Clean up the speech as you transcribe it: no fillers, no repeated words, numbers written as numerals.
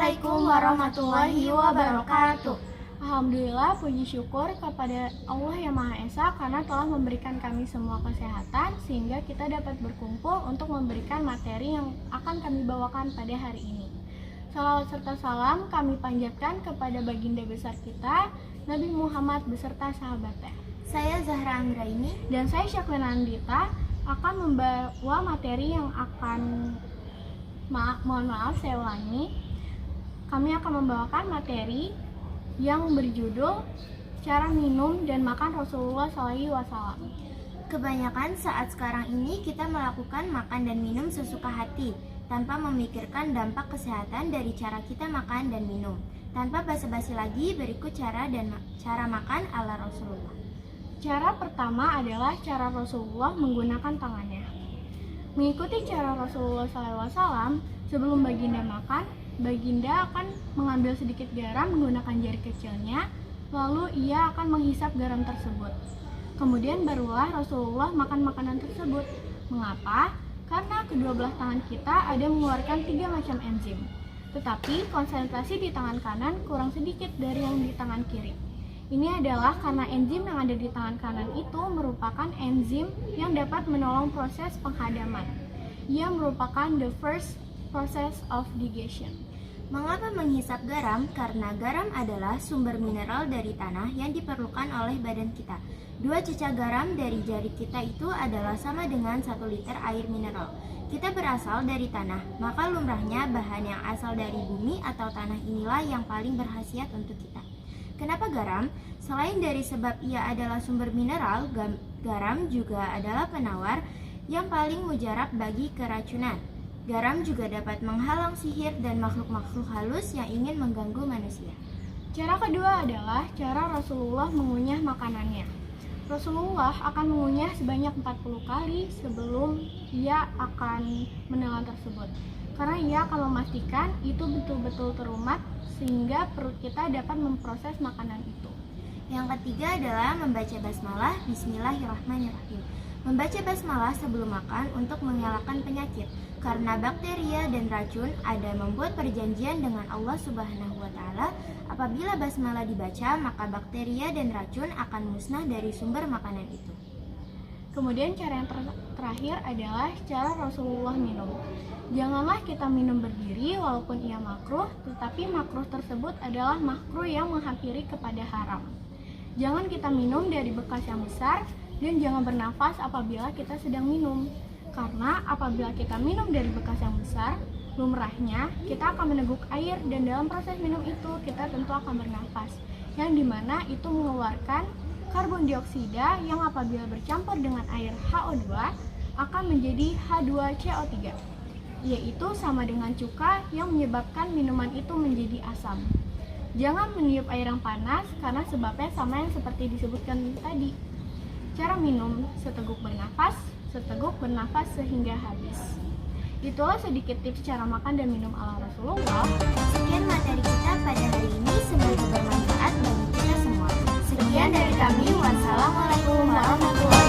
Assalamualaikum warahmatullahi wabarakatuh. Alhamdulillah, puji syukur kepada Allah yang Maha Esa karena telah memberikan kami semua kesehatan sehingga kita dapat berkumpul untuk memberikan materi yang akan kami bawakan pada hari ini. Salawat serta salam kami panjatkan kepada baginda besar kita, Nabi Muhammad beserta sahabatnya. Saya Zahra Anggraini Dan saya Syaklina Andita akan membawa materi yang akan mohon maaf saya ulangi. Kami akan membawakan materi yang berjudul cara minum dan makan Rasulullah SAW. Kebanyakan saat sekarang ini kita melakukan makan dan minum sesuka hati tanpa memikirkan dampak kesehatan dari cara kita makan dan minum. Tanpa basa-basi lagi, berikut cara makan ala Rasulullah. Cara pertama adalah cara Rasulullah menggunakan tangannya. Mengikuti cara Rasulullah SAW, sebelum baginda makan, baginda akan mengambil sedikit garam menggunakan jari kecilnya, lalu ia akan menghisap garam tersebut. Kemudian barulah Rasulullah makan makanan tersebut. Mengapa? Karena kedua belah tangan kita ada mengeluarkan 3 macam enzim. Tetapi konsentrasi di tangan kanan kurang sedikit dari yang di tangan kiri. Ini adalah karena enzim yang ada di tangan kanan itu merupakan enzim yang dapat menolong proses penghadaman. Ia merupakan the first process of digestion. Mengapa menghisap garam? Karena garam adalah sumber mineral dari tanah yang diperlukan oleh badan kita. 2 cecah garam dari jari kita itu adalah sama dengan 1 liter air mineral. Kita berasal dari tanah, maka lumrahnya bahan yang asal dari bumi atau tanah inilah yang paling berkhasiat untuk kita. Kenapa garam? Selain dari sebab ia adalah sumber mineral, garam juga adalah penawar yang paling mujarab bagi keracunan. Garam juga dapat menghalang sihir dan makhluk-makhluk halus yang ingin mengganggu manusia. Cara kedua adalah cara Rasulullah mengunyah makanannya. Rasulullah akan mengunyah sebanyak 40 kali sebelum ia akan menelan tersebut. Karena ia akan memastikan itu betul-betul terumat sehingga perut kita dapat memproses makanan itu. Yang ketiga adalah membaca basmalah, bismillahirrahmanirrahim. Membaca basmalah sebelum makan untuk mengelakkan penyakit, karena bakteria dan racun ada membuat perjanjian dengan Allah Subhanahu wa Ta'ala. Apabila basmalah dibaca, maka bakteria dan racun akan musnah dari sumber makanan itu. Kemudian cara yang terakhir adalah cara Rasulullah minum. Janganlah kita minum berdiri walaupun ia makruh, tetapi makruh tersebut adalah makruh yang menghampiri kepada haram. Jangan kita minum dari bekas yang besar dan jangan bernafas apabila kita sedang minum. Karena apabila kita minum dari bekas yang besar, lumrahnya kita akan meneguk air dan dalam proses minum itu kita tentu akan bernafas, yang dimana itu mengeluarkan karbon dioksida yang apabila bercampur dengan air HO2 akan menjadi H2CO3, yaitu sama dengan cuka yang menyebabkan minuman itu menjadi asam. Jangan meniup air yang panas karena sebabnya sama yang seperti disebutkan tadi. Cara minum, seteguk bernafas sehingga habis. Itulah sedikit tips cara makan dan minum ala Rasulullah. Sekian materi kita pada hari ini, semoga bermanfaat bagi kita semua. Sekian dari kami, wassalamualaikum warahmatullahi wabarakatuh.